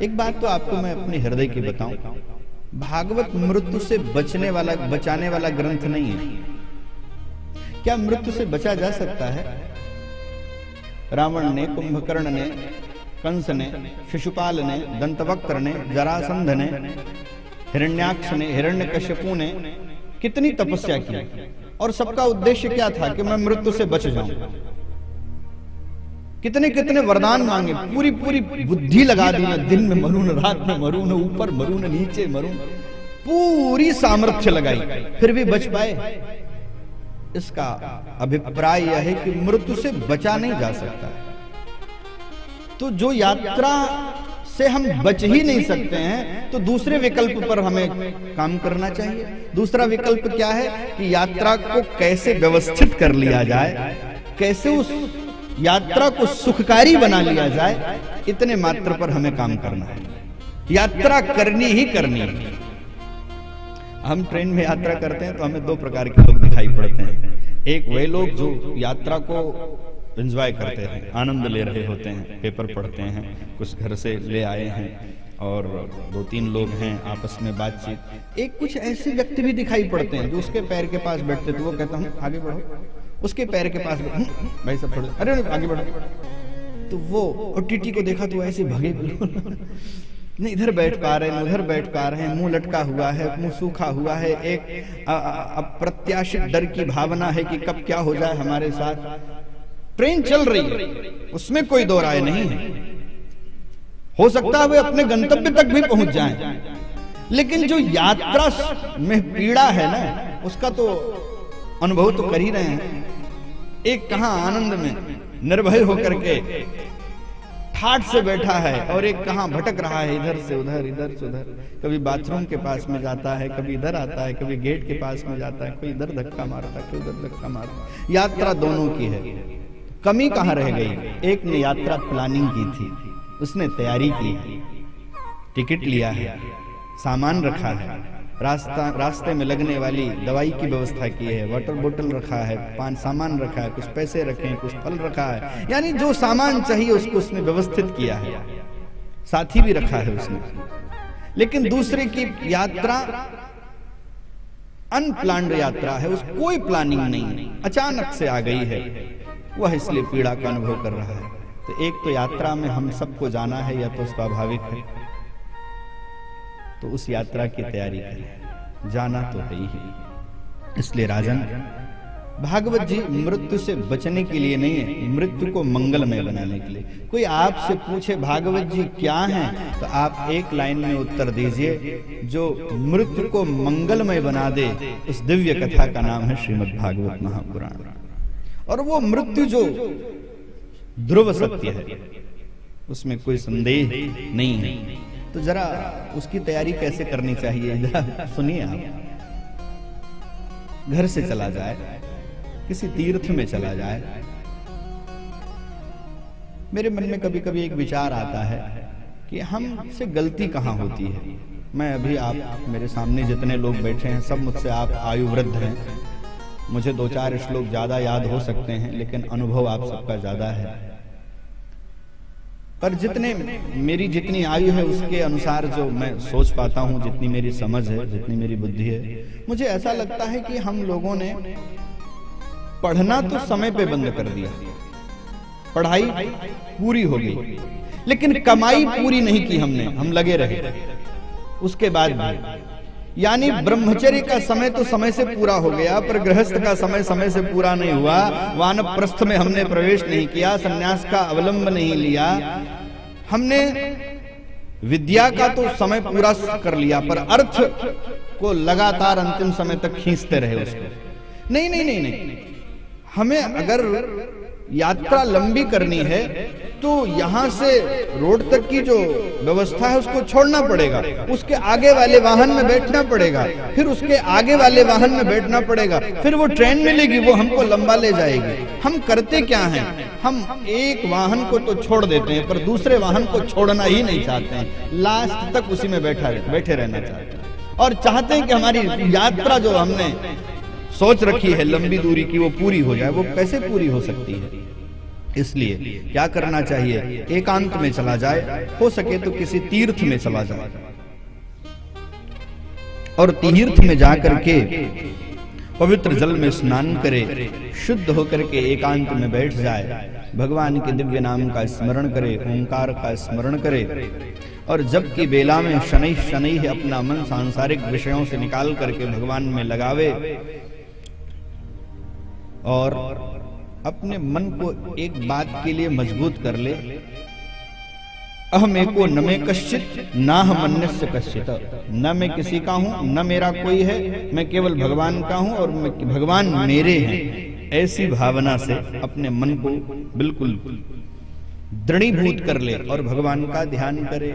एक बात तो आपको मैं अपने हृदय की बताऊं, भागवत मृत्यु से बचाने वाला ग्रंथ नहीं है। क्या मृत्यु से बचा जा सकता है? रावण ने, कुंभकर्ण ने, कंस ने, शिशुपाल ने, दंतवक्त्र ने, जरासंध ने, हिरण्याक्ष ने, हिरण्यकश्यपु ने कितनी तपस्या की, और सबका उद्देश्य क्या था कि मैं मृत्यु से बच जाऊं। कितने कितने वरदान मांगे, पूरी पूरी बुद्धि लगा दी, मैं दिन में मरूं, रात में मरूं, न ऊपर मरूं, न नीचे मरूं, पूरी सामर्थ्य लगाई, फिर भी बच पाए। इसका अभिप्राय यह है कि मृत्यु से बचा नहीं जा सकता। तो जो यात्रा से हम बच ही नहीं सकते हैं, तो दूसरे विकल्प पर हमें काम करना चाहिए। दूसरा विकल्प क्या है कि यात्रा को कैसे व्यवस्थित कर लिया जाए, कैसे उस यात्रा को सुखकारी बना लिया जाए, इतने मात्र पर हमें काम करना है। यात्रा करनी ही करनी है। हम ट्रेन में यात्रा करते हैं तो हमें दो प्रकार के लोग दिखाई पड़ते हैं। एक वे लोग जो यात्रा को एंजॉय करते हैं, आनंद ले रहे होते हैं, पेपर पढ़ते हैं, कुछ घर से ले आए हैं, और दो तीन लोग हैं, आपस में बातचीत। एक कुछ ऐसे व्यक्ति भी दिखाई पड़ते हैं जो उसके पैर के पास बैठते तो वो कहता हूँ आगे बढ़ो, उसके पैर के पास भाई सब पढ़ो, अरे आगे बढ़ो, तो वो और टीटी को देखा तो ऐसे भगे नहीं इधर बैठ पा रहे हैं, उधर बैठ पा रहे हैं, मुंह लटका हुआ है, मुंह सूखा हुआ है, एक अप्रत्याशित डर की भावना है कि कब क्या हो जाए हमारे साथ। ट्रेन चल रही है, उसमें कोई दो राय नहीं है, हो सकता है वे अपने गंतव्य तक भी पहुंच जाएं, लेकिन जो यात्रा में पीड़ा है ना, उसका तो अनुभव तो कर ही रहे हैं। एक कहां आनंद में निर्भय होकर के ठाठ से बैठा है, और एक कहां भटक रहा है, इधर से उधर, इधर से उधर, कभी बाथरूम के पास में जाता है, कभी इधर आता है, कभी गेट के पास में जाता है, कोई इधर धक्का मारता है, कोई उधर धक्का मारता है। यात्रा दोनों की है, कमी कहां रह गई? एक ने यात्रा प्लानिंग की थी, उसने तैयारी की, टिकट लिया है, सामान रखा है, रास्ते में लगने वाली दवाई की व्यवस्था की है, वाटर बोतल रखा है, पान सामान रखा है, कुछ पैसे रखे हैं, कुछ फल रखा है, यानी जो सामान चाहिए उसको उसने व्यवस्थित किया है, साथी भी रखा है उसने। लेकिन दूसरे की यात्रा अनप्लान्ड यात्रा है, उस कोई प्लानिंग नहीं, अचानक से आ गई है, वह इसलिए पीड़ा का अनुभव कर रहा है। तो एक तो यात्रा में हम सबको जाना है, या तो स्वाभाविक है, तो उस यात्रा की तैयारी करें, जाना तो है ही। इसलिए राजन, भागवत जी मृत्यु से बचने के लिए नहीं है, मृत्यु को मंगलमय बनाने के लिए। कोई आपसे पूछे भागवत जी क्या हैं, तो आप एक लाइन में उत्तर दीजिए, जो मृत्यु को मंगलमय बना दे, उस दिव्य कथा का नाम है श्रीमद् भागवत महापुराण। और वो मृत्यु जो ध्रुव सत्य है, उसमें कोई संदेह नहीं है। तो जरा उसकी तैयारी कैसे करनी चाहिए, जरा सुनिए आप। घर से चला जाए, किसी तीर्थ में चला जाए। मेरे मन में कभी कभी एक विचार आता है कि हमसे गलती कहाँ होती है। मैं अभी, आप मेरे सामने जितने लोग बैठे हैं, सब मुझसे आप आयु वृद्ध हैं, मुझे दो चार श्लोक ज्यादा याद हो सकते हैं, लेकिन अनुभव आप सबका ज्यादा है। पर मेरी जितनी आयु है उसके अनुसार जो मैं सोच पाता हूँ, जितनी मेरी समझ है, जितनी मेरी बुद्धि है, मुझे ऐसा लगता है कि हम लोगों ने पढ़ना तो समय पे बंद कर दिया, पढ़ाई पूरी हो गई, लेकिन कमाई पूरी नहीं की हमने, हम लगे रहे उसके बाद भी। यानी ब्रह्मचर्य का समय तो समय से पूरा हो गया, पर गृहस्थ का समय समय से पूरा नहीं हुआ। वानप्रस्थ में हमने प्रवेश नहीं किया, संन्यास का अवलंब नहीं लिया, हमने विद्या का तो समय पूरा कर लिया, पर अर्थ को लगातार अंतिम समय तक खींचते रहे उसको। नहीं नहीं नहीं नहीं, हमें अगर यात्रा लंबी करनी है तो यहां से रोड तक की जो व्यवस्था है उसको छोड़ना पड़ेगा, उसके आगे वाले वाहन में बैठना पड़ेगा, फिर उसके आगे वाले वाहन में बैठना पड़ेगा, फिर वो ट्रेन मिलेगी, वो हमको लंबा ले जाएगी। हम करते क्या हैं, हम एक वाहन को तो छोड़ देते हैं, पर दूसरे वाहन को छोड़ना ही नहीं चाहते हैं, लास्ट तक उसी में बैठे रहना चाहते हैं, और चाहते हैं कि हमारी यात्रा जो हमने सोच रखी है लंबी दूरी की वो पूरी हो जाए। वो कैसे पूरी हो सकती है? इसलिए क्या करना चाहिए, एकांत में चला जाए, हो सके तो किसी तीर्थ में चला जाए और तीर्थ में जाकर के पवित्र जल में स्नान करे, शुद्ध होकर के एकांत में बैठ जाए, भगवान के दिव्य नाम का स्मरण करे, ओंकार का स्मरण करे और जब की बेला में शनै शनै अपना मन सांसारिक विषयों से निकाल करके भगवान में लगावे और अपने मन को एक बात के लिए मजबूत कर ले, अहम एको न में कश्चित नाह मन्यस्य कश्चित, न मैं किसी का हूं न मेरा कोई है, मैं केवल भगवान का हूं और भगवान मेरे हैं। ऐसी भावना से अपने मन को बिल्कुल दृढ़ीभूत कर ले और भगवान का ध्यान करे।